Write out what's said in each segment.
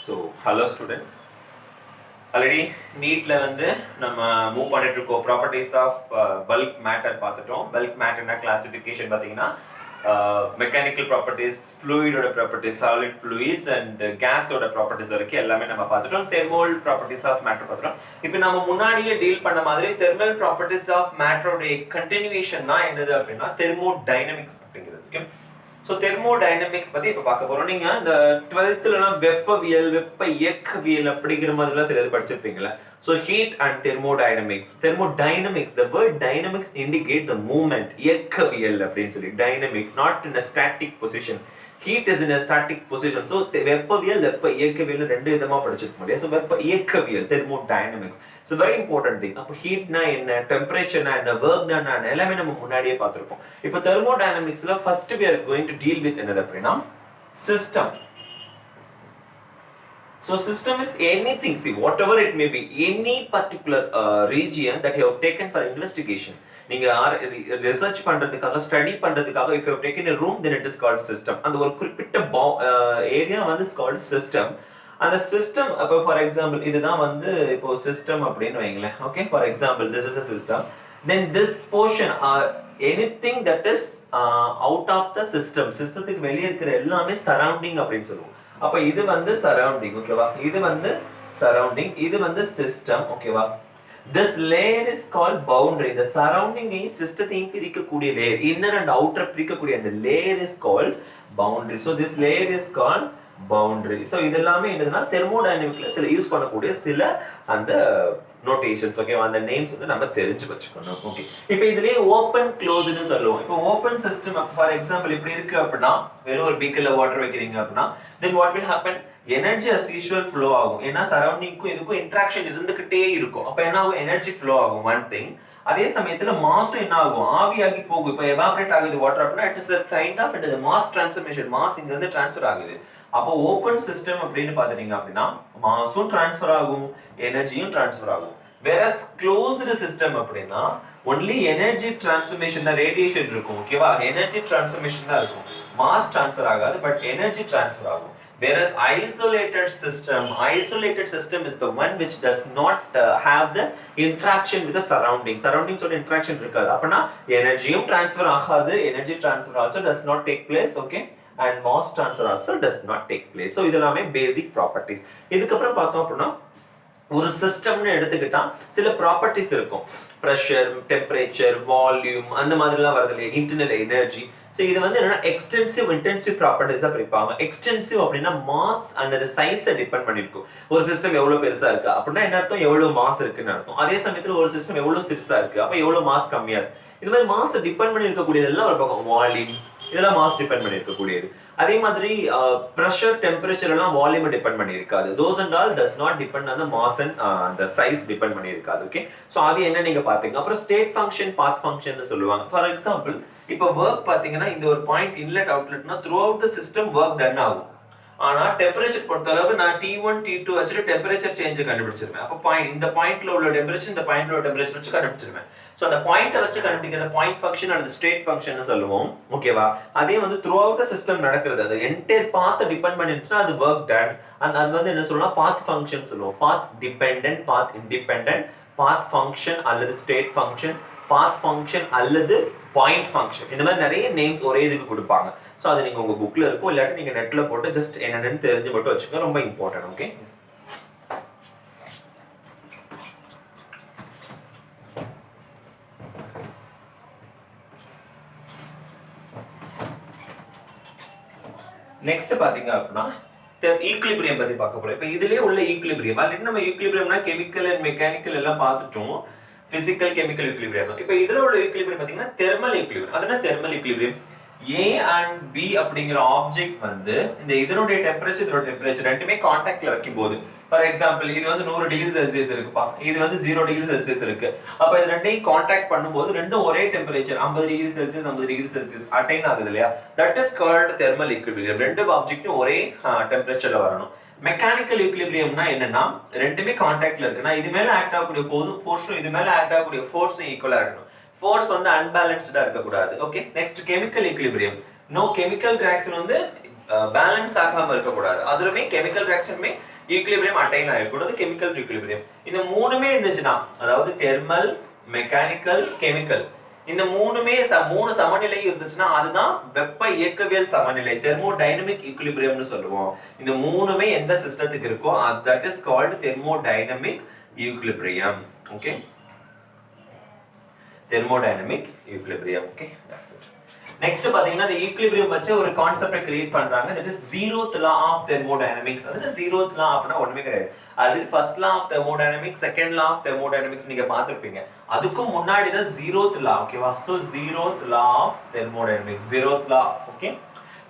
So, hello students. Already neatல வந்து நம்ம move பண்ணிட்டு இருக்கோம் ப்ராப்பர்ட்டிஸ் ஆஃப் பல்க் மேட்டர் பார்த்துட்டோம். பல்க் மேட்டர்னா கிளாசிஃபிகேஷன் பார்த்தீங்கன்னா மெக்கானிக்கல் ப்ராப்பர்ட்டிஸ், ஃப்ளூயிடோட ப்ராப்பர்ட்டிஸ், சாலிட் ஃப்ளூயிட்ஸ் அண்ட் கேஸோட ப்ராப்பர்ட்டிஸ் வரைக்கும் எல்லாமே நம்ம பார்த்துட்டோம். தெர்மல் ப்ராப்பர்ட்டிஸ் ஆஃப் மேட்டர் பார்த்துட்டோம். இப்போ நம்ம முன்னாடியே டீல் பண்ண மாதிரி தெர்மல் ப்ராப்பர்ட்டிஸ் ஆஃப் மேட்டரோட கண்டினியூஷன் தான் என்னது அப்படின்னா தெர்மோடைனமிக்ஸ் அப்படிங்கிறது. ஓகே, ஸோ தெர்மோடைனமிக்ஸ் பத்தி இப்ப பார்க்க போறோம். நீங்க இந்த 12th வெப்பவியல், வெப்ப இயக்கவியல் அப்படிங்கிற மாதிரிலாம் சில இது படிச்சிருப்பீங்களா? So heat and thermodynamics. Thermodynamics, the word dynamics indicate the movement. இயக்கவியல் அப்படின்னு சொல்லி dynamic, not in a static position. Heat is in a static position. So வெப்பவியல், வெப்ப இயக்கவியல் ரெண்டு விதமா படிச்சிருக்க முடியாது. ஸோ வெப்ப இயக்கவியல், thermodynamics. So very important thing. அப்போ ஹீட்னா என்ன, டெம்பரேச்சர்னா என்ன, ஒர்க்னா என்ன, எல்லாமே நம்ம முன்னாடியே பார்த்திருப்போம். இப்போ தெர்மோடைனமிக்ஸ்ல first we are going to deal with என்னது அப்படின்னா system. So system is anything, see whatever it may be, any particular region that you have taken for investigation. நீங்க ரிசர்ச் பண்றதுக்காக, ஸ்டடி பண்றதுக்காக if you have taken a room, then it is called system. அந்த ஒரு குறிப்பிட்ட area வந்து is called system. அந்த system அப்போ for example இதுதான் வந்து இப்போ சிஸ்டம் அப்படின்னு வைங்களேன். Okay, for example this is a system, then this portion anything that is out of the system, சிஸ்டத்துக்கு வெளியே இருக்கிற எல்லாமே சரௌண்டிங் அப்படின்னு சொல்லுவோம். அப்ப இது வந்து சரௌண்டிங், ஓகேவா, இது வந்து சரௌண்டிங், இது வந்து சிஸ்டம், ஓகேவா. This layer is called boundary. The surrounding is சிஸ்டத்தையும் பிரிக்கக்கூடிய layer, inner and outer பிரிக்கக்கூடிய அந்த layer is called boundary. So this layer is called boundary. So இதெல்லாமே என்னதுன்னா தெர்மோடைனமிக்ல சில யூஸ் பண்ணக்கூடிய சில அந்த நோட்டேஷன்ஸ், ஓகேவா, அந்த நேம்ஸ் வந்து நம்ம தெரிஞ்சு வச்சுக்கணும். ஓகே, இப்போ இதுலயே ஓப்பன் க்ளோஸ்னு சொல்லுவோம். இப்போ ஓப்பன் சிஸ்டம் ஃபார் எக்ஸாம்பிள் இப்படி இருக்கு அப்படின்னா, வெறும் ஒரு பீக்கர்ல வாட்டர் வைக்கிறீங்க அப்படின்னா, then what will happen, energy as usual flow ஆகும். ஏன்னா சரௌண்டிங்க்கும் இதுக்கும் இன்டராக்ஷன் இருந்துகிட்டே இருக்கும். அப்ப என்ன ஆகும், எனர்ஜி flow ஆகும், ஒன் திங். அதே சமயத்துல மாஸும் என்ன ஆகும், ஆவியாகி போகும். இப்போ எவாபரேட் ஆகுது வாட்டர் அப்படின்னா it is a kind of mass transformation. Mass இங்க இருந்து ட்ரான்ஸ்ஃபர் ஆகுது. அப்போ ஓப்பன் சிஸ்டம் அப்படின்னு பாத்துட்டீங்க அப்படின்னா மாஸும் ட்ரான்ஸ்ஃபர் ஆகும், எனர்ஜியும் ட்ரான்ஸ்ஃபர் ஆகும். whereas closed system அப்படின்னா only energy transformation தான், ரேடியேஷன் இருக்கும், ஓகேவா, எனர்ஜி டிரான்ஸ்ஃபர்மேஷன் தான் இருக்கும், மாஸ் ட்ரான்ஸ்ஃபர் ஆகாது, பட் எனர்ஜி ட்ரான்ஸ்ஃபர் ஆகும். whereas isolated system is the one which does not have the interaction with the surroundings ஓட interaction இருக்காது. அப்பனா எனர்ஜியும் ட்ரான்ஸ்ஃபர் ஆகாது, energy transfer also does not take place, okay, and mass transfer also does not take place. So இதெல்லாமே basic properties. இதுக்கு அப்புறம் பார்த்தோம் அப்படின்னா ஒரு சிஸ்டம்னு எடுத்துக்கிட்டா சில ப்ராப்பர்ட்டிஸ் இருக்கும். ப்ரெஷர், டெம்பரேச்சர், வால்யூம், அந்த மாதிரிலாம் வருது இல்லையா, இன்டர்னல் எனர்ஜி. ஸோ இது வந்து என்னன்னா எக்ஸ்டென்சிவ், இன்டென்சிவ் ப்ராப்பர்ட்டிஸா பிரிப்பாங்க. எக்ஸ்டென்சிவ் அப்படின்னா மாஸ் அண்ட் சைஸை டிபெண்ட் பண்ணிருக்கும். ஒரு சிஸ்டம் எவ்வளவு பெருசா இருக்கு அப்படின்னா என்ன அர்த்தம், எவ்வளவு மாஸ் இருக்குன்னு அர்த்தம். அதே சமயத்துல ஒரு சிஸ்டம் எவ்வளவு சிறுசா இருக்கு, அப்ப எவ்வளவு மாஸ் கம்மியா இருக்கு. இது மாதிரி மாஸ் டிபெண்ட் பண்ணி இருக்கக்கூடியதெல்லாம் ஒரு பக்கம். வால்யூம், இதெல்லாம் மாஸ் டிபெண்ட் பண்ணி இருக்கக்கூடியது. அதே மாதிரி ப்ரெஷர், டெம்பரேச்சர் எல்லாம் வால்யூம் டிபெண்ட் பண்ணி இருக்காது. Those and all does not depend on the mass and அந்த சைஸ் டிபெண்ட் பண்ணி இருக்காது. ஓகே, சோ அது என்ன நீங்க பாத்தீங்க. அப்புறம் ஸ்டேட் ஃபங்க்ஷன், பாத் ஃபங்க்ஷன் சொல்லுவாங்க. ஃபார் எக்ஸாம்பிள் இப்போ வர்க் பாத்தீங்கன்னா இந்த ஒரு பாயிண்ட் இன்லெட் அவுட்லெட்னா throughout the system work done ஆகும். ஆனா டெம்பரேச்சர் பொறுத்த அளவு நான் T1 T2 வச்சுட்டு டெம்பரேச்சர் சேஞ்ச் கண்டுபிடிச்சிருவேன். அப்ப பாயிண்ட், இந்த பாயிண்ட்ல உள்ள டெம்பரேச்சர் இந்த பாயிண்ட்ல உள்ள டெம்பரேச்சர் வச்சு கண்டுபிடிச்சிருவேன். சோ அந்த பாயிண்ட வச்சு கண்டுபிடிக்கிற பாயிண்ட் ஃபங்க்ஷன் அல்லது ஸ்டேட் ஃபங்க்ஷன் சொல்லுவோம், ஓகேவா. அதே வந்து த்ரூ அவுட் தி சிஸ்டம் நடக்கிறது, அது என்டையர் பாத் டிபெண்ட் பண்ணிருச்சுனா அது வர்க் டன். அது வந்து என்ன சொல்லலாம், பாத் ஃபங்க்ஷன் சொல்லுவோம். பாத் டிபெண்டன்ட், பாத் இன்டிபெண்டன்ட், பாத் ஃபங்க்ஷன் அல்லது ஸ்டேட் ஃபங்க்ஷன், பாத் ஃபங்க்ஷன் அல்லது பாயிண்ட் ஃபங்க்ஷன். இந்த மாதிரி நிறைய நேம்ஸ் ஒரே இதுக்கு கொடுப்பாங்க. சோ அது நீங்க உங்க புக்ல இருக்கும், இல்லாட்டி நீங்க நெட்ல போட்டு ஜஸ்ட் என்னன்னு தெரிஞ்சு மட்டும் வச்சுக்கோங்க, ரொம்ப இம்பார்ட்டன்ட். ஓகே, நெக்ஸ்ட் பாத்தீங்க அப்படின்னா ஈக்லிபிரியம் பத்தி பார்க்க போறோம். இப்போ இதுலயே உள்ள ஈக்லிபிரியம், ஆல்ரெடி நம்ம ஈக்லிபிரியம்னா கெமிக்கல் அண்ட் மெக்கானிக்கல் எல்லாம் பார்த்துட்டோம், பிசிக்கல், கெமிக்கல் ஈக்லிபிரியம். இப்போ இதுல உள்ள ஈக்லிபிரியம் பாத்தீங்கன்னா தெர்மல் ஈக்லிபிரியம். அதுனா thermal equilibrium A and B அப்படிங்கிற ஆப்ஜெக்ட் வந்து இந்த இதனுடைய டெம்பரேச்சர், இதோட டெம்பரேச்சர் ரெண்டுமே கான்டாக்ட்ல வைக்கும்போது, ஃபார் எக்ஸாம்பிள் இது வந்து 100 டிகிரி செல்சியஸ் இருக்குப்பா, இது வந்து 0 டிகிரி செல்சியஸ் இருக்கு. அப்ப இது ரெண்டையும் கான்டாக்ட் பண்ணும்போது ரெண்டும் ஒரே temperature 50 degree Celsius 50 degree Celsius attain ஆகுது இல்லையா, that is called thermal equilibrium. ரெண்டு ஆப்ஜெக்ட்டும் ஒரே டெம்பரேச்சர்ல வரணும். மெக்கானிக்கல் ஈக்லிபிரியம்னா என்னன்னா ரெண்டுமே கான்டாக்ட்ல இருக்குன்னா இது மேல ஆக்ட் ஆகக்கூடிய ஃபோர்ஸும் இது மேல ஆக்ட் ஆகக்கூடிய ஃபோர்ஸும் ஈக்குவலா இருக்கணும். ஃபோர்ஸ் வந்து அன்பேலன்ஸ்டா இருக்க கூடாது. Okay, next chemical equilibrium. No chemical reaction வந்து பேலன்ஸ் ஆகாம இருக்க கூடாது. அதுலமே கெமிக்கல் ரியாக்ஷனுமே ஈக்குலிபிரியம் அட்டைன் ஆயிருக்கும் கெமிக்கல் ஈக்குலிபிரியம். இந்த மூணுமே இருந்துச்சுன்னா அதாவது தெர்மல், மெக்கானிக்கல், கெமிக்கல் இந்த மூணுமே மூணு சமநிலை இருந்துச்சுன்னா அதுதான் வெப்ப இயக்கவியல் சமநிலை, தெர்மோடைனமிக் ஈக்குலிபிரியம்னு சொல்லுவோம். இந்த மூணுமே எந்த சிஸ்டத்துக்கு இருக்கோ that is called thermodynamic equilibrium. Okay, thermodynamic equilibrium. Okay, that's it. Next பாத்தீங்கன்னா the equilibrium வச்சு ஒரு கான்செப்டை கிரியேட் பண்றாங்க, that is zeroth law of thermodynamics. அது zeroth law அப்படினா ஒண்ணுமே கிடையாது. அது first law of thermodynamics, second law of thermodynamics நீங்க பார்த்திருப்பீங்க. அதுக்கு முன்னாடி தான் zeroth law. ஓகேவா? so zeroth law of thermodynamics, zeroth law. okay,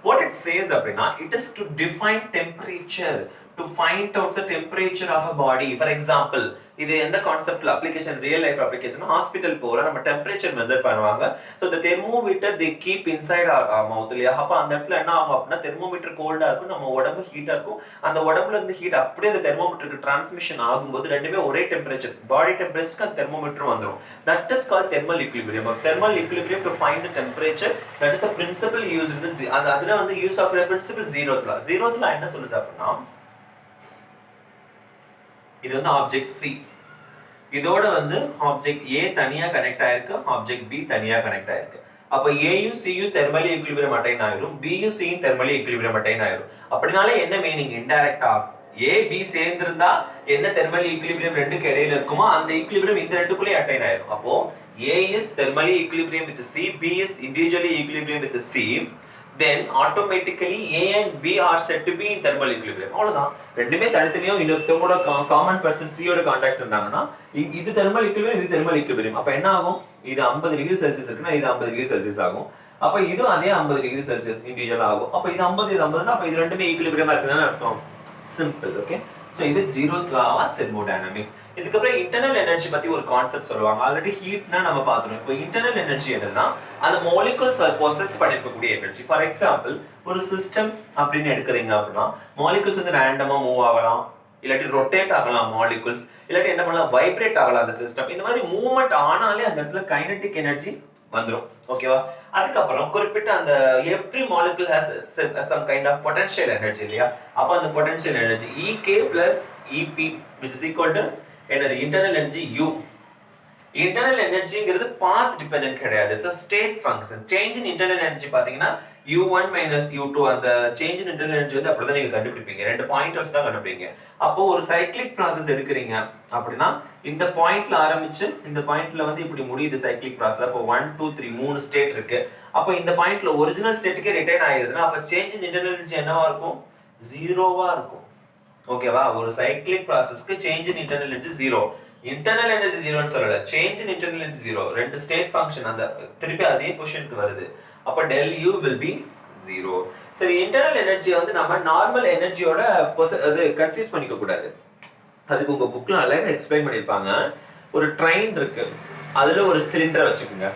what it says அப்படினா it is to define temperature, to find out the temperature of a body. For example, இது எந்த கான்செப்ட்ல application, real life application, hospital போற நம்ம temperature measure பண்ணுவாங்க. so the thermometer they keep inside our mouth இல்லையா? அப்ப அந்த இடத்துல என்ன ஆகும் அப்படின்னா தெர்மோமீட்டர் கோல்டா இருக்கும், நம்ம உடம்பு ஹீட்டா இருக்கும். அந்த உடம்புல இருந்து ஹீட் அப்படியே அந்த தெர்மோமீட்டருக்கு டிரான்ஸ்மிஷன் ஆகும்போது ரெண்டுமே ஒரே டெம்பரேச்சர், பாடி டெம்பரேச்சருக்கு அந்த தெர்மோமீட்டர் வந்துரும். that is called thermal equilibrium. thermal equilibrium to find the temperature, that is the principle used in the அதுல வந்து யூஸ் ஆகுற principal zeroth law. zeroth law என்ன சொல்லுது அப்படின்னா இது வந்து ஆப்ஜெக்ட் C, இதோட வந்து ஆப்ஜெக்ட் A தனியா கனெக்ட் ஆயிருக்கு, ஆப்ஜெக்ட் B தனியா கனெக்ட் ஆயிருக்கு. அப்ப A யும் C யும் தெர்மலி ஈக்குலிபிரியம் அட்டைன் ஆயிரும், B யும் C யும் தெர்மலி ஈக்குலிபிரியம் அட்டைன் ஆயிரும். அப்படினாலே என்ன மீனிங்? இன்டைரக்டா A B சேர்ந்திருந்தா என்ன தெர்மலி ஈக்குலிபிரியம் ரெண்டுக்கு இடையில இருக்குமோ அந்த ஈக்குலிபிரியம் இந்த ரெண்டுக்குள்ளே அட்டைன் ஆயிரும். அப்போ A is thermally equilibrium with C, B is individually equilibrium with C, then automatically A and B are said to be in thermal equilibrium. அவ்வளவுதான். ரெண்டுமே தனித்தனியா இன்னொருத்தவங்களோட காமன் பர்சன் C யோட கான்டாக்ட் இருந்தாங்கன்னா இது thermal equilibrium, இது thermal equilibrium. அப்ப என்ன ஆகும்? இது 50 டிகிரி செல்சியஸ் இருக்குன்னா இது 50 டிகிரி செல்சியஸ் ஆகும். அப்ப இது அதே 50 டிகிரி செல்சியஸ் இண்டிவிஜுவல் ஆகும். அப்ப இது 50 இது 50னா அப்ப இது ரெண்டுமே ஈக்குலிபிரியமா இருக்குன்னு அர்த்தம். சிம்பிள். ஓகே, சோ இது zeroth law of thermodynamics. இதுக்கு அப்புறம் இன்டர்னல் எனர்ஜி பத்தி ஒரு கான்செப்ட் சொல்லுவாங்க. ஆல்ரெடி ஹீட்னா நம்ம பார்த்தோம். இப்போ இன்டர்னல் எனர்ஜி என்னன்னா அந்த மாலிகுல்ஸ் பொசஸ் பண்ணிருக்கக்கூடிய எனர்ஜி. ஃபார் எக்ஸாம்பிள் ஒரு சிஸ்டம் அப்படின்னு எடுக்கிறீங்க அப்படின்னா மாலிகுல்ஸ் வந்து ரேண்டமா மூவ் ஆகலாம், இல்லாட்டி ரொட்டேட் ஆகலாம் மாலிகுல்ஸ், இல்லாட்டி என்ன பண்ணலாம் வைப்ரேட் ஆகலாம் அந்த சிஸ்டம். இந்த மாதிரி மூவ்மெண்ட் ஆனாலே அந்த இடத்துல கைனடிக் எனர்ஜி வந்துரும். ஓகேவா? அதுக்கப்புறம் குறிப்பிட்ட அந்த every molecule has some kind of potential energy இல்லையா? அப்ப அந்த potential energy EK plus EP which is equal to என்னது இன்டர்னல் எனர்ஜி U. இன்டர்னல் எனர்ஜிங்கிறது பாத் டிபெண்டன்ட் கிடையாது, it's a state function. Change in internal energy பாத்தீங்கன்னா U1 minus U2 அந்த change in internal energy வந்து அப்படிதான் நீங்க கண்டுபிடிப்பீங்க. ரெண்டு பாயிண்ட் வச்சு தான் கண்டுபிடிப்பீங்க. அப்போ ஒரு சைக்கிளிக் ப்ராசஸ் எடுக்கிறீங்க அப்படின்னா இந்த பாயிண்ட்ல ஆரம்பிச்சு இந்த பாயிண்ட்ல வந்து இப்படி முடியுது சைக்கிளிக் ப்ராசஸ். அப்போ 1 2 3 மூணு ஸ்டேட் இருக்கு. அப்போ இந்த பாயிண்ட்ல ஒரிஜினல் ஸ்டேட்டுக்கே ரிட்டர்ன் ஆயிருதுன்னா அப்ப சேஞ்ச் இன் இன்டர்னல் எனர்ஜி என்னவா இருக்கும்? ஜீரோவா இருக்கும். ஓகேவா? ஒரு சைக்கிளிக் ப்ராசஸ்க்கு change in internal energy zero. Internal energy ஜீரோன்னு சொல்லல, change in internal energy zero. ரெண்டு ஸ்டேட் ஃபங்க்ஷன் அந்த திருப்பி அதே பொசிஷனுக்கு வருது. அப்ப del U will be 0. சரி, இன்டர்னல் எனர்ஜி வந்து நம்ம நார்மல் எனர்ஜியோட அது கன்ஃபியூஸ் பண்ணிக்க கூடாது. அதுக்கு உங்க புக்ல அழகா எக்ஸ்பிளைன் பண்ணிருப்பாங்க. ஒரு ட்ரெயின் இருக்கு, அதுல ஒரு சிலிண்டரை வச்சுக்கோங்க.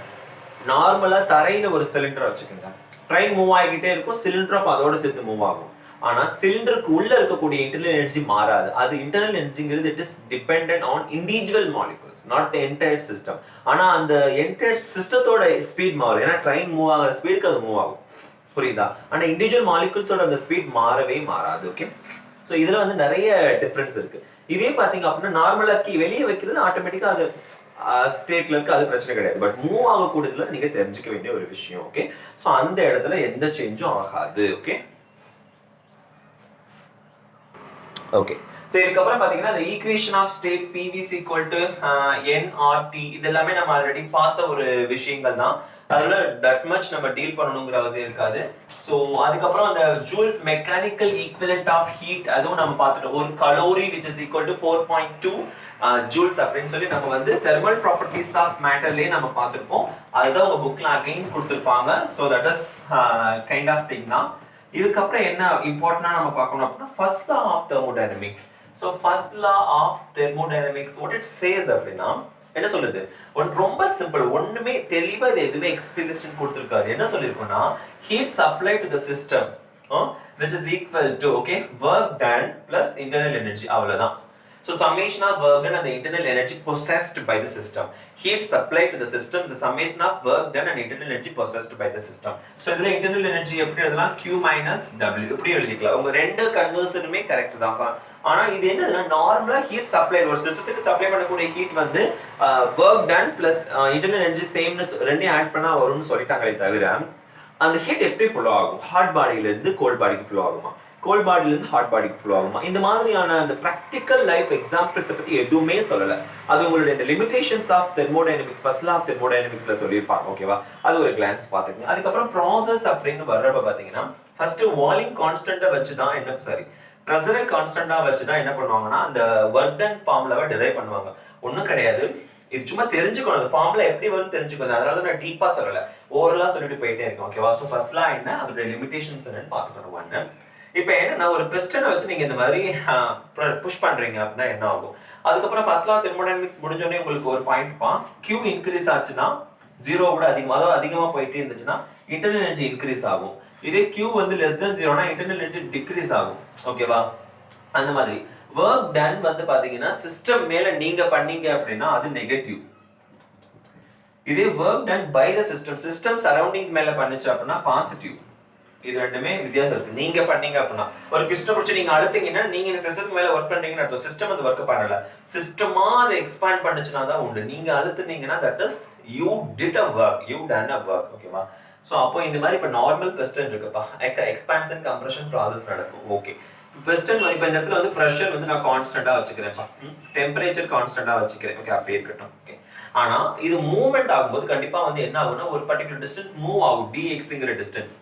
நார்மலா தரையில ஒரு சிலிண்டரை வச்சுக்கோங்க. ட்ரெயின் மூவ் ஆகிக்கிட்டே இருக்கும், சிலிண்டரும் அதோட சேர்த்து மூவ் ஆகும். ஆனா சிலிண்டருக்கு உள்ள இருக்கக்கூடிய இன்டர்னல் எனர்ஜி மாறாது. அது இன்டர்னல் எனர்ஜிங்கிறது it is dependent on individual molecules, not the entire system. ஆனா அந்த என்டையர் சிஸ்டத்தோட ஸ்பீட் மாறும், ஏன்னா ட்ரெயின் மூவ் ஆகிற ஸ்பீடுக்கு அது மூவ் ஆகும். புரியுதா? ஆனா இண்டிவிஜுவல் மாலிகுல்ஸோட அந்த ஸ்பீட் மாறவே மாறாது. ஓகே, ஸோ இதுல வந்து நிறைய டிஃபரன்ஸ் இருக்கு. இதே பாத்தீங்க அப்படின்னா நார்மலாக்கி வெளியே வைக்கிறது ஆட்டோமேட்டிக்கா அது ஸ்டேட்ல இருக்கு, அது பிரச்சனை கிடையாது. பட் மூவ் ஆகக்கூடியதுல நீங்க தெரிஞ்சுக்க வேண்டிய ஒரு விஷயம். ஓகே, ஸோ அந்த இடத்துல எந்த சேஞ்சும் ஆகாது. ஓகே ஓகே, சோ இதுக்கப்புறம் பாத்தீங்கன்னா the equation of state PV is equal to nRT. இது எல்லாமே நம்ம ஆல்ரெடி பார்த்த ஒரு விஷயங்கள் தான். அதுல that much நம்ம டீல் பண்ணணும்ங்கற அவசியம் இருக்காது. சோ அதுக்கப்புறம் அந்த joules mechanical equivalent of heat அதுவும் நம்ம பார்த்துட்டோம். ஒரு calorie which is equal to 4.2 joules அப்படின்னு சொல்லி நம்ம வந்து தெர்மல் ப்ராப்பர்ட்டிஸ் ஆஃப் மேட்டர்லயே நம்ம பார்த்திருப்போம். அதுதான் உங்க புக்ல அகைன் கொடுத்திருப்பாங்க. So that is kind of thing தான். இதுக்கப்புறம் என்ன இம்பார்ட்டன்டா நம்ம பார்க்கணும் அப்படின்னா first law of thermodynamics. So first law of thermodynamics what it says அப்படின்னா என்ன சொல்லுது? ரொம்ப சிம்பிள், ஒண்ணுமே தெளிவா இது எதுவுமே எக்ஸ்பிளனேஷன் கொடுத்திருக்காரு. என்ன சொல்லிருக்கோம்னா heat supply to the system which is equal to okay work done plus internal energy, அவ்வளவுதான். So summation of work done and the internal energy possessed by the system. Heat supplied to the system is the summation of work done and internal energy possessed by the system. So இதுல internal energy எப்படி எழுதலாம்? Q minus W இப்படி எழுதிக்கலாம். உங்க ரெண்டு கன்வர்ஷனுமே correct தான். ஆனா இது என்னதுன்னா நார்மலா ஹீட் சப்ளை ஒரு சிஸ்டத்துக்கு சப்ளை பண்ணக்கூடிய ஹீட் வந்து work done plus internal energy சேம்னு ரெண்டையும் ஆட் பண்ணா வரும்னு சொல்லிட்டாங்களே தவிர அந்த ஹீட் எப்படி ஃப்ளோ ஆகும்? ஹாட் பாடியில இருந்து கோல்ட் பாடிக்கு ஃப்ளோ ஆகுமா? கோல்ட் பாடியில இருந்து ஹாட் பாடிக்கு ஃப்ளோ ஆகுமா? இந்த மாதிரியான அந்த பிராக்டிக்கல் லைஃப் எக்ஸாம்பிள்ஸ் பத்தி எதுவுமே சொல்லல. அது உங்களுடைய இந்த limitations of thermodynamics first law of தெர்மோடைனமிக்ஸ்ல சொல்லியிருப்பாங்க. ஓகேவா? அது ஒரு கிளான்ஸ் பாத்துக்கங்க. அதுக்கப்புறம் ப்ராசஸ் அப்படின்னு வர்றப்ப பாத்தீங்கன்னா ஃபர்ஸ்ட் வால்யூம் கான்ஸ்டன்ட்டா வச்சு தான் என்ன சாரி ப்ரெஷரை கான்ஸ்டன்ட்டா வச்சு தான் என்ன பண்ணுவாங்கன்னா அந்த ஒர்க் டன் ஃபார்முலாவை டிரைவ் பண்ணுவாங்க. ஒன்றும் கிடையாது, இது சும்மா தெரிஞ்சுக்கணும். அந்த ஃபார்முலா எப்படி வரும் தெரிஞ்சுக்கணும். அதனால தான் நான் டீப்பா சொல்லல, ஓவரலா சொல்லிட்டு போயிட்டே இருக்கேன். ஓகேவா? ஸோ ஃபர்ஸ்ட் லா என்ன, அதோட லிமிடேஷன்ஸ் என்னன்னு பார்த்துக்கணும். ஒன்று, இப்போ என்னன்னா ஒரு பிஸ்டனை வச்சு நீங்க இந்த மாதிரி புஷ் பண்றீங்க அப்படின்னா என்ன ஆகும்? அதுக்கப்புறம் ஃபர்ஸ்ட் லா தெர்மோடைனமிக்ஸ் முடிஞ்சோடனே உங்களுக்கு ஒரு பாயிண்ட் பா Q இன்க்ரீஸ் ஆச்சுன்னா ஜீரோ விட அதிகமாக, அதாவது அதிகமாக போயிட்டே இருந்துச்சுன்னா இன்டர்னல் எனர்ஜி இன்க்ரீஸ் ஆகும். இதே Q வந்து லெஸ் தென் ஜீரோனா இன்டர்னல் எனர்ஜி டிக்ரீஸ் ஆகும். ஓகேவா? அந்த மாதிரி ஒர்க் டன் வந்து பாத்தீங்கன்னா சிஸ்டம் மேல நீங்க பண்ணீங்க அப்படின்னா அது நெகட்டிவ். இதே work done by the system, system surrounding மேல பண்ணுச்சு அப்படின்னா பாசிட்டிவ். இது ரெண்டுமே வித்தியாசம் இருக்கு. நீங்க பண்ணீங்க அப்படின்னா ஒரு பிஸ்டம் பிடிச்சி நீங்க அழுத்தீங்கன்னா நீங்க இந்த சிஸ்டத்துக்கு மேல ஒர்க் பண்றீங்கன்னு அர்த்தம். சிஸ்டம் அது ஒர்க் பண்ணல, சிஸ்டமா அதை எக்ஸ்பேண்ட் பண்ணுச்சுன்னா தான் உண்டு. நீங்க அழுத்துனீங்கன்னா that is you did a work, you done a work. ஓகேவா? ஸோ அப்போ இந்த மாதிரி இப்போ நார்மல் பிஸ்டன் இருக்குப்பா, எக்ஸ்பான்ஷன் கம்ப்ரஷன் ப்ராசஸ் நடக்கும். ஓகே, பிஸ்டன் இப்போ இந்த இடத்துல வந்து ப்ரெஷர் வந்து நான் கான்ஸ்டன்டா வச்சுக்கிறேன்ப்பா, டெம்பரேச்சர் கான்ஸ்டன்டா வச்சுக்கிறேன். ஓகே, அப்படியே இருக்கட்டும். ஓகே, ஆனா இது மூவ்மெண்ட் ஆகும்போது கண்டிப்பா வந்து என்ன ஆகும்னா ஒரு பர்டிகுலர் டிஸ்டன்ஸ் மூவ் ஆகும். dxங்கிற டிஸ்டன்ஸ்,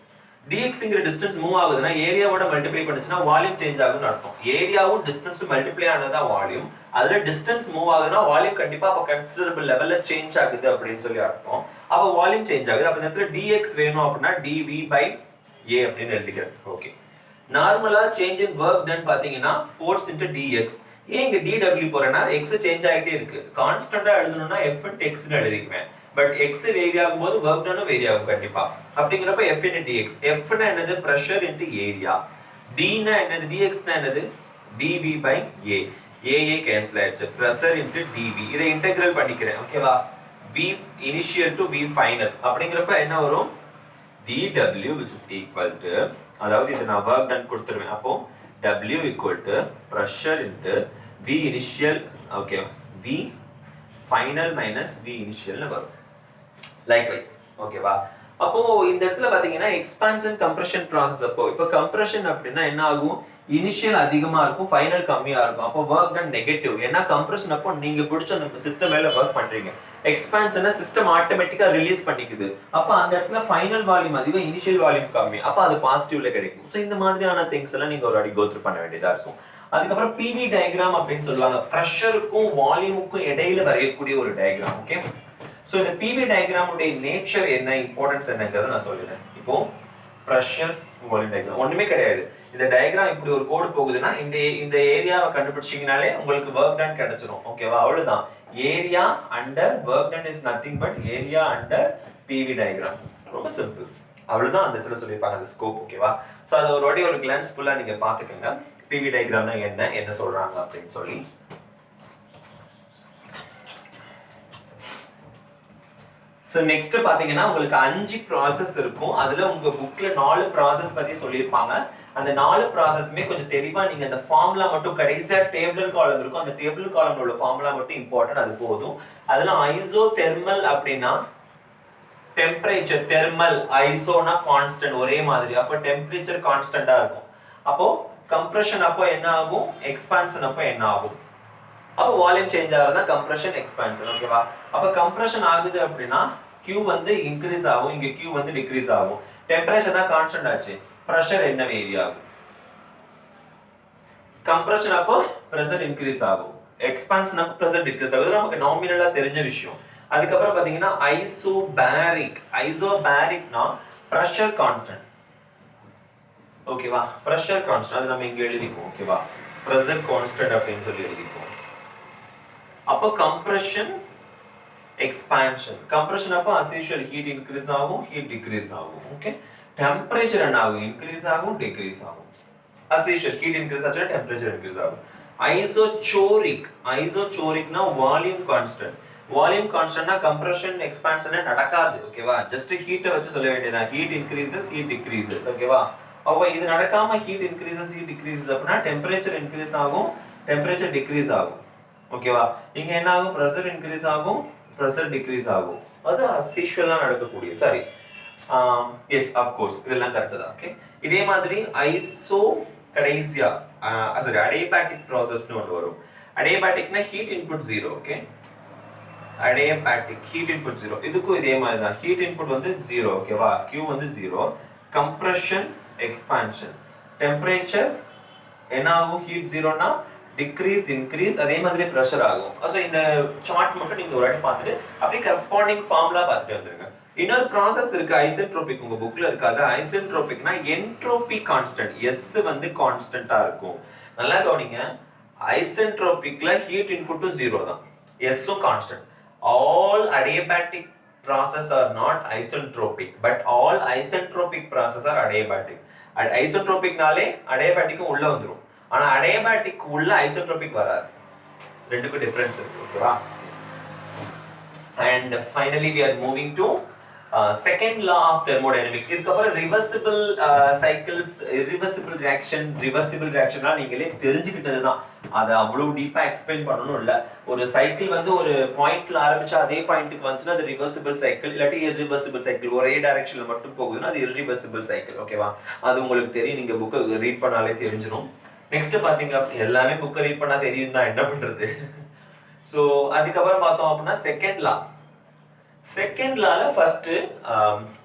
dxங்கிற டிஸ்டன்ஸ் மூவ் ஆகுதுன்னா ஏரியாவோட மல்டிப்ளை பண்ணுச்சுன்னா வால்யூம் சேஞ்ச் ஆகும்னு அர்த்தம். ஏரியாவும் டிஸ்டன்ஸும் மல்டிப்ளை ஆனதா வால்யூம். அதுல டிஸ்டன்ஸ் மூவ் ஆகுதுன்னா வால்யூம் கண்டிப்பா அப்ப கன்சிடரபிள் லெவல்ல சேஞ்ச் ஆகுது அப்படின்னு சொல்லி அர்த்தம். அப்ப வால்யூம் சேஞ்ச் ஆகுது. அப்ப இந்த இடத்துல dx வேணும் அப்படின்னா dv by a அப்படின்னு எழுதிக்கிறேன். ஓகே, நார்மலா சேஞ்ச் இன் வொர்க் டன் பாத்தீங்கன்னா ஃபோர்ஸ் இன்டு dx. ஏன் இங்க dw போறேன்னா x சேஞ்ச் ஆகிட்டே இருக்கு. கான்ஸ்டன்டா எழுதணும்னா f இன்டு x ன்னு எழுதிக்குவேன். பட் x வேரி ஆகும்போது வொர்க் டனும் வேரி ஆகும் கண்டிப்பா. அப்படிங்கிறப்ப f இன்டு dx, f னா என்னது பிரஷர் இன்டு ஏரியா, d னா என்னது dx னா என்னது dv by a. a cancel ஆயிடுச்சு, பிரஷர் இன்டு dv. இதை இன்டெகிரல் பண்ணிக்கிறேன். ஓகேவா? v initial to v final அப்படிங்கிறப்ப என்ன வரும்? dw which is equal to, அதாவது இது நான் work done கொடுத்துருவேன். அப்போ w equal to pressure into v initial, okay, v final minus v initial னு வரும். likewise, ஓகேவா? அப்போ இந்த இடத்துல பாத்தீங்கன்னா எக்ஸ்பான்ஷன் கம்ப்ரஷன் ப்ராசஸ். அப்போ இப்போ கம்ப்ரஷன் அப்படின்னா என்ன ஆகும்? இனிஷியல் அதிகமா இருக்கும், ஃபைனல் கம்மியா இருக்கும். அப்போ வொர்க் டன் நெகட்டிவ். ஏன்னா கம்ப்ரஷன் அப்போ நீங்க பிடிச்ச அந்த சிஸ்டம் மேல வொர்க் பண்றீங்க. எக்ஸ்பான்ஷனை சிஸ்டம் ஆட்டோமேட்டிக்கா ரிலீஸ் பண்ணிக்குது. அப்போ அந்த இடத்துல ஃபைனல் வால்யூம் அதிகம், இனிஷியல் வால்யூம் கம்மி. அப்போ அது பாசிட்டிவ்ல கிடைக்கும். ஸோ இந்த மாதிரியான திங்ஸ் எல்லாம் நீங்க ஒரு அடி கோ த்ரூ பண்ண வேண்டியதா இருக்கும். அதுக்கப்புறம் பிவி டயக்ராம் அப்படின்னு சொல்லுவாங்க, ப்ரெஷருக்கும் வால்யூமுக்கும் இடையில வரையக்கூடிய ஒரு டயக்ராம். ஓகே, ஸோ இந்த பிவி டயக்ராம் உடைய நேச்சர் என்ன, இம்பார்ட்டன்ஸ் என்னங்கிறத நான் சொல்லிடுறேன். இப்போ ப்ரெஷர் வால்யூம் டயக்ராம் ஒண்ணுமே கிடையாது. இந்த டயக்ராம் இப்படி ஒரு கோடு போகுதுன்னா இந்த ஏரியாவை கண்டுபிடிச்சீங்கனாலே உங்களுக்கு வொர்க் டன் கிடைச்சிரும். ஓகேவா? அவ்வளவுதான். Area under work done is nothing but area under PV diagram. ரொம்ப சிம்பிள். அவ்வளவுதான் அந்த இடத்துல சொல்லியிருப்பாங்க அந்த ஸ்கோப். ஓகேவா? ஸோ அதை ஒரு வாட்டி ஒரு கிளான்ஸ் ஃபுல்லா நீங்க பாத்துக்கோங்க. பிவி டயக்ராம்னா என்ன சொல்றாங்க அப்படின்னு சொல்லி. So next பாத்தீங்கன்னா உங்களுக்கு 5 ப்ராசஸ் இருக்கும். அதுல உங்க புக்ல 4 ப்ராசஸ் பத்தி சொல்லியிருப்பாங்க. அந்த 4 ப்ராசஸ்மே கொஞ்சம் தெளிவா நீங்க அந்த ஃபார்முலா மட்டும் கடைசியா டேபிள் காலம் இருக்கும், அந்த டேபிள் காலம்ல உள்ள ஃபார்முலா மட்டும் இம்பார்ட்டன்ட், அது போதும். அதெல்லாம் ஐசோதெர்மல் அப்படின்னா டெம்பரேச்சர், தெர்மல் ஐசோனா கான்ஸ்டன்ட் ஒரே மாதிரி, அப்போ டெம்பரேச்சர் கான்ஸ்டன்டா இருக்கும். அப்போ கம்ப்ரஷன் அப்போ என்ன ஆகும், எக்ஸ்பான்ஷன் அப்போ என்ன ஆகும், அப்போ வால்யூம் சேஞ்ச் ஆகுறதா கம்ப்ரஷன் எக்ஸ்பான்ஷன். ஓகேவா? அப்போ கம்ப்ரஷன் ஆகுது அப்படின்னா Q வந்து இன்க்ரீஸ் ஆகும், இங்க Q வந்து டிக்ரீஸ் ஆகும். டெம்பரேச்சர் தான் கான்ஸ்டன்ட் ஆச்சு, பிரஷர் என்ன வேரி ஆகும். கம்ப்ரஷன் அப்போ பிரஷர் இன்க்ரீஸ் ஆகும், எக்ஸ்பான்ஷன் அப்போ பிரஷர் டிக்ரீஸ் ஆகும். இது நமக்கு நாமினலா தெரிஞ்ச விஷயம். அதுக்கப்புறம் பாத்தீங்கன்னா ஐசோபேரிக், ஐசோபேரிக்னா பிரஷர் கான்ஸ்டன்ட். ஓகேவா? பிரஷர் கான்ஸ்டன்ட் அது நம்ம இங்க எழுதிக்குவோம். ஓகேவா? பிரஷர் கான்ஸ்டன்ட் அப்படின்னு சொல்லி எழுதிக்குவோம். அப்போ கம்ப்ரஷன் எக்ஸ்பான்ஷன், கம்ப்ரஷன் அப்போ as usual ஹீட் இன்க்ரீஸ் ஆகும், ஹீட் டிக்ரீஸ் ஆகும். ஓகே, டெம்பரேச்சர் என்ன ஆகும், இன்க்ரீஸ் ஆகும், டிக்ரீஸ் ஆகும். as usual ஹீட் இன்க்ரீஸ் ஆச்சுனா டெம்பரேச்சர் இன்க்ரீஸ் ஆகும். ஐசோசோரிக். ஐசோசோரிக்னா வால்யூம் கான்ஸ்டன்ட். வால்யூம் கான்ஸ்டன்ட்னா கம்ப்ரஷன் எக்ஸ்பான்ஷன் நடக்காது. ஓகேவா? ஜஸ்ட் ஹீட்டை வச்சு சொல்ல வேண்டியதா. Heat increases, heat decreases. ஓகேவா? அப்போ இது நடக்காம ஹீட் இன்க்ரீசஸ், ஹீட் டிக்ரீசஸ் அப்படின்னா டெம்பரேச்சர் இன்க்ரீஸ் ஆகும், டெம்பரேச்சர் டிக்ரீஸ் ஆகும். ஓகேவா? இங்க என்ன ஆகும்? பிரஷர் இன்க்ரீஸ் ஆகும், பிரஷர் டிக்ரீஸ் ஆகும். அது அஸ்யூஷுவலா நடக்கக்கூடிய சாரி எஸ் ஆஃப்கோர்ஸ் இதெல்லாம் கரெக்ட் தான். ஓகே, இதே மாதிரி ஐசோ கடைசியா சாரி அடியபேட்டிக் ப்ராசஸ்னு ஒன்று வரும். அடியபேட்டிக்னா heat input zero. Okay, adiabatic heat input zero. இதுக்கும் இதே மாதிரி தான். ஹீட் இன்புட் வந்து ஜீரோ. ஓகேவா? Q வந்து ஜீரோ. கம்ப்ரஷன் எக்ஸ்பான்ஷன் டெம்பரேச்சர் என்ன ஆகும்? ஹீட் ஜீரோனா டிக்ரீஸ் இன்க்ரீஸ், அதே மாதிரி ப்ரெஷர் ஆகும். ஸோ இந்த சார்ட் மட்டும் நீங்க ஒரு வாட்டி பார்த்துட்டு அப்படியே கரஸ்பாண்டிங் ஃபார்முலா பார்த்துட்டு வந்துருங்க. இன்னொரு ப்ராசஸ் இருக்கு ஐசென்ட்ரோபிக், உங்க புக்ல இருக்காது. ஐசென்ட்ரோபிக்னா என்ட்ரோபி கான்ஸ்டன்ட், எஸ் வந்து கான்ஸ்டன்ட்டா இருக்கும். நல்லா கவனிங்க, ஐசென்ட்ரோபிக்ல ஹீட் இன்புட்டும் ஜீரோ தான், எஸ்ஸும் constant. All adiabatic process are not isentropic, but all isentropic process are adiabatic. ஐசோட்ரோபிக்னாலே அடியபேட்டிக்கும் உள்ள வந்துரும். ஆனா அடியபேட்டிக் உள்ள ஐசோட்ரோபிக் வராது. ரெண்டுக்கும் டிஃபரன்ஸ் இருக்கு. ஓகேவா? And finally we are moving to second law of thermodynamics. இதுக்கு அப்புறம் reversible cycles, irreversible reaction, reversible ரியாக்ஷனா நீங்களே தெரிஞ்சுக்கிட்டது தான். அதை அவ்வளவு டீப்பா எக்ஸ்பிளைன் பண்ணணும் இல்ல. ஒரு சைக்கிள் வந்து ஒரு பாயிண்ட்ல ஆரம்பிச்சா அதே பாயிண்ட்டுக்கு வந்துச்சுன்னா அது ரிவர்சிபிள் சைக்கிள், இல்லாட்டி irreversible சைக்கிள். ஒரே டைரக்ஷன்ல மட்டும் போகுதுன்னா அது irreversible சைக்கிள். ஓகேவா? அது உங்களுக்கு தெரியும், நீங்க புக்கை ரீட் பண்ணாலே தெரிஞ்சிடும். நெக்ஸ்ட் பாத்தீங்க எல்லாமே புக்கை ரீட் பண்ணா தெரியும் தான், என்ன பண்றது. ஸோ அதுக்கப்புறம் பார்த்தோம் அப்படின்னா செகண்ட் லா. செகண்ட் லால ஃபர்ஸ்ட்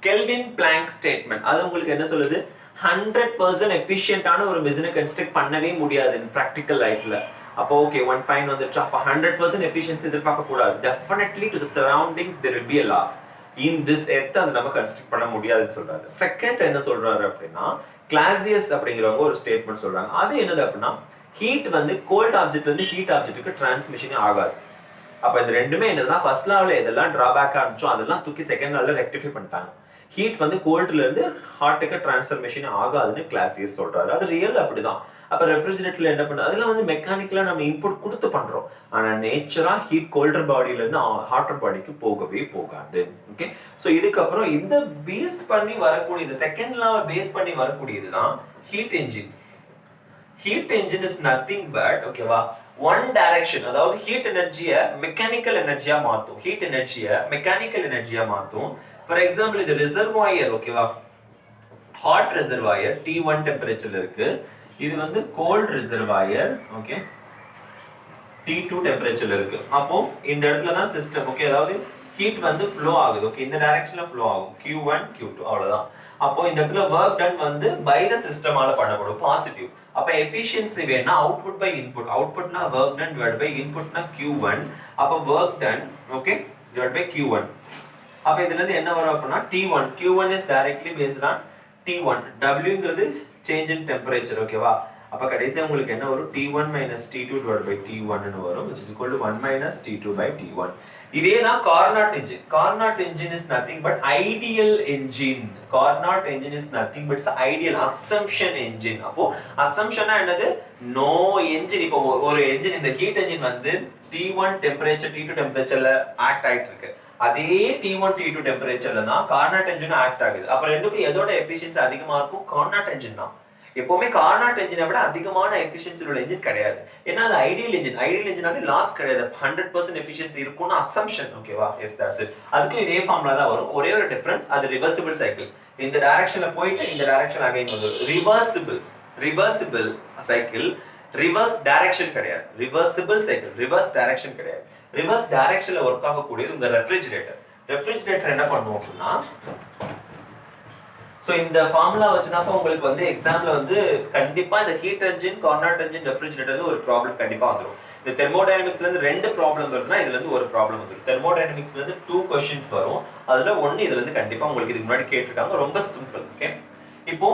கெல்வின் பிளாங்க் ஸ்டேட்மெண்ட். அது உங்களுக்கு என்ன சொல்லுது? 100% எஃபிஷியன்டான ஒரு மெஷினை கன்ஸ்ட்ரக்ட் பண்ணவே முடியாது ப்ராக்டிக்கல் லைஃப்ல. அப்போ ஓகே, ஒன் பாயிண்ட் வந்துருச்சு. அப்போ 100% எஃபிஷியன்சி எதிர்பார்க்க கூடாது. Definitely to the surroundings there will be a loss. In this earth அதை நம்ம கன்ஸ்ட்ரக்ட் பண்ண முடியாதுன்னு சொல்றாரு. செகண்ட் என்ன சொல்றாரு அப்படின்னா, கிளாசியஸ் அப்படிங்கிறவங்க ஒரு ஸ்டேட்மெண்ட் சொல்றாங்க. அது என்னது அப்படின்னா, ஹீட் வந்து கோல்ட் ஆப்ஜெக்ட் வந்து ஹீட் ஆப்ஜெக்ட்டுக்கு டிரான்ஸ்மிஷனே ஆகாது. அப்ப இது ரெண்டுமே என்னதுன்னா, ஃபர்ஸ்ட் லாவில் எதெல்லாம் டிராபேக்கா இருந்துச்சோ அதெல்லாம் தூக்கி செகண்ட் லாவில் ரெக்டிஃபை பண்ணிட்டாங்க. ஹீட் வந்து கோல்ட்ல இருந்து ஹாட்டுக்கு டிரான்ஸ்ஃபர்மேஷன் ஆகாதுன்னு கிளாசியஸ் சொல்றாரு. அது ரியல் அப்படிதான். அப்ப ரெஃப்ரிஜரேட்டர்ல என்ன பண்ணுது? அதெல்லாம் வந்து மெக்கானிக்கலா நம்ம இன்புட் கொடுத்து பண்றோம். ஆனா நேச்சரா ஹீட் கோல்டர் பாடியில இருந்து ஹாட்டர் பாடிக்கு போகவே போகாது. ஓகே, சோ இதுக்கப்புறம் இந்த பேஸ் பண்ணி வரக்கூடிய, இந்த செகண்ட் லாவை பேஸ் பண்ணி வரக்கூடியதுதான் heat engine. Heat engine is nothing but ஓகேவா, ஒன் டைரக்ஷன். அதாவது ஹீட் எனர்ஜியை மெக்கானிக்கல் எனர்ஜியா மாத்தும். ஹீட் எனர்ஜியை மெக்கானிக்கல் எனர்ஜியா மாத்தும். ஃபார் எக்ஸாம்பிள், இது ரிசர்வாயர். ஓகேவா, ஹாட் ரிசர்வாயர் T1 டெம்பரேச்சர்ல இருக்கு. இது வந்து கோல்ட் ரிசர்வாயர். ஓகே, T2 டெம்பரேச்சர்ல இருக்கு. அப்போ இந்த இடத்துல தான் சிஸ்டம். ஓகே, அதாவது ஹீட் வந்து ஃப்ளோ ஆகுது. ஓகே, இந்த டைரக்ஷன்ல ஃப்ளோ ஆகும், Q1 Q2 அவ்வளவுதான். அப்போ இந்த இடத்துல வர்க் டன் வந்து பை த சிஸ்டமால பண்ணப்படும், பாசிட்டிவ். அப்ப எஃபிஷியன்சி வேணா அவுட்புட் பை இன்புட். அவுட்புட்னா வர்க் டன் டிவைட் பை இன்புட்னா Q1. அப்ப work done okay divide by Q1. அப்ப இதுல இருந்து என்ன வரும் அப்படின்னா T1. Q1 is directly based on T1. Wங்கிறது சேஞ்ச் இன் டெம்பரேச்சர். ஓகேவா? அப்ப கடைசியா உங்களுக்கு என்ன வரும்? T1 minus T2 divided by T1 ன்னு வரும், which is equal to 1 minus T2 by T1. இதே தான் Carnot engine. Carnot engine is nothing but ideal engine. Carnot engine is nothing but ideal assumption engine. அப்போ assumptionனா என்னது? No engine. இப்போ ஒரு engine, இந்த ஹீட் என்ஜின் வந்து T1 டெம்பரேச்சர் T2 டெம்பரேச்சர்ல ஆக்ட் ஆயிட்டு இருக்கு. அதே T1 T2 டெம்பரேச்சர்ல தான் கார்னாட் என்ஜின் ஆக்ட் ஆகுது. அப்ப ரெண்டுக்கும் எதோட எஃபிஷியன்சி அதிகமா இருக்கும்? கார்னாட் என்ஜின் தான். எப்பவுமே கார்னாட் என்ஜினை விட அதிகமான எஃபிஷியன்சி உள்ள என்ஜின் கிடையாது. ஏன்னா அது ஐடியல் என்ஜின். ஐடியல் என்ஜினாலே லாஸ் கிடையாது, 100% எஃபிஷியன்சி இருக்கும்னு அசம்ஷன். ஓகேவா? Yes, that's it. அதுக்கும் இதே ஃபார்முலா தான் வரும். ஒரே ஒரு டிஃபரன்ஸ், அது ரிவர்சிபிள் சைக்கிள். இந்த டைரக்ஷன்ல போயிட்டு இந்த டைரக்ஷன் அகைன் வந்து ரிவர்சிபிள் சைக்கிள். ரிவர்ஸ் டைரக்ஷன் கிடையாது. ரிவர்சிபிள் சைக்கிள், ரிவர்ஸ் டைரக்ஷன் கிடையாது. ரிவர்ஸ் டைரக்ஷன்ல ஒர்க் ஆகக்கூடியது உங்க ரெஃப்ரிஜரேட்டர். ரெஃப்ரிஜரேட்டர் என்ன பண்ணுவோம் அப்படின்னா, சோ இந்த ஃபார்முலா வச்சுனாப்ப உங்களுக்கு வந்து எக்ஸாம்ல வந்து கண்டிப்பா இந்த heat engine, Carnot engine, refrigerator ஒரு ப்ராப்ளம் கண்டிப்பா வந்துரும். இந்த தெர்மோடைனமிக்ஸ்ல இருந்து 2 ப்ராப்ளம் வருதுன்னா இதுல இருந்து ஒரு ப்ராப்ளம் வந்துரும். தெர்மோடைனமிக்ஸ்ல இருந்து 2 क्वेश्चंस வரும். அதுல ஒன்னு இதுல இருந்து கண்டிப்பா உங்களுக்கு இதுக்கு முன்னாடி கேட்டிருக்காங்க. ரொம்ப சிம்பிள். ஓகே, இப்போ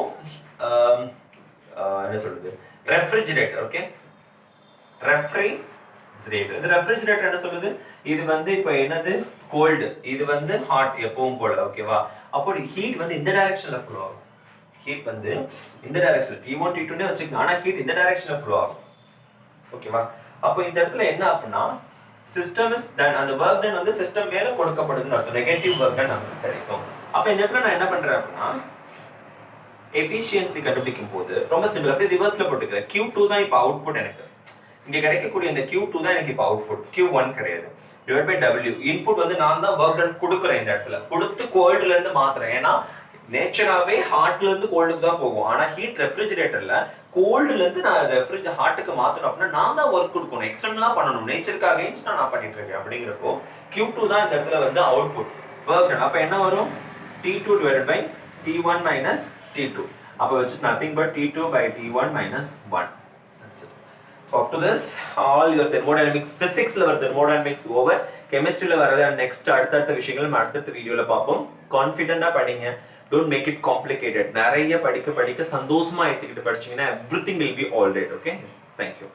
என்ன சொல்றது? ரெஃப்ரிஜரேட்டர். Okay, refrigerator. இந்த ரெஃப்ரிஜரேட்டர் என்ன சொல்லுது? இது வந்து இப்போ என்னது? கோல்டு. இது வந்து ஹாட் எப்பவும் போல. ஓகேவா? அப்போ ஹீட் வந்து இந்த டைரக்ஷன்ல ஃப்ளோ ஆகும். ஹீட் வந்து இந்த டைரக்ஷன்ல T1 T2 னே வச்சுக்கோங்க. ஆனா ஹீட் இந்த டைரக்ஷன்ல ஃப்ளோ ஆகும். ஓகேவா? அப்போ இந்த இடத்துல என்ன அப்படின்னா சிஸ்டம் இஸ் டன், அந்த ஒர்க் டன் வந்து சிஸ்டம் மேல கொடுக்கப்படுதுன்னு அர்த்தம். நெகட்டிவ் ஒர்க் டன் நமக்கு கிடைக்கும். அப்ப இந்த இடத்துல நான் என்ன பண்றேன் அப்படின்னா எஃபிஷியன்சி கண்டுபிடிக்கும் போது ரொம்ப சிம்பிள், அப்படியே ரிவர்ஸ்ல போட்டுக்கிறேன். Q2 தான் இப்போ அவுட்புட் எனக்கு. இங்க கிடைக்கக்கூடிய இந்த Q2 தான் எனக்கு இப்போ அவுட்புட், Q1 கிடையாது. Divide by W. இன்புட் வந்து நான் தான் ஒர்க் டன் கொடுக்குறேன் இந்த இடத்துல. கொடுத்து கோல்டுல இருந்து மாத்துறேன். ஏன்னா நேச்சராவே ஹாட்ல இருந்து கோல்டுக்கு தான் போகும். ஆனா ஹீட் ரெஃப்ரிஜரேட்டர்ல கோல்டுல இருந்து நான் ஹாட்டுக்கு மாத்தணும் அப்படின்னா நான் தான் ஒர்க் கொடுக்கணும், எக்ஸ்டர்னலா பண்ணணும். நேச்சருக்கு அகைன்ஸ்ட் நான் பண்ணிட்டு இருக்கேன். அப்படிங்கிறப்போ Q2 தான் இந்த இடத்துல வந்து அவுட்புட் ஒர்க் டன். அப்ப என்ன வரும்? T2 divided by T1 minus T2. அப்ப which is nothing but T2 by T1 minus 1. That's it. So up to this, all your thermodynamics, physics ல வர thermodynamics over, chemistry ல வரத next அடுத்த விஷயங்கள் நம்ம அடுத்த வீடியோல பார்ப்போம். கான்ஃபிடென்ட்டா படிங்க. Don't make it complicated. நிறைய படிக்க சந்தோஷமா எடுத்துக்கிட்டு படிச்சீங்கன்னா everything will be all right. Okay? Yes. Thank you.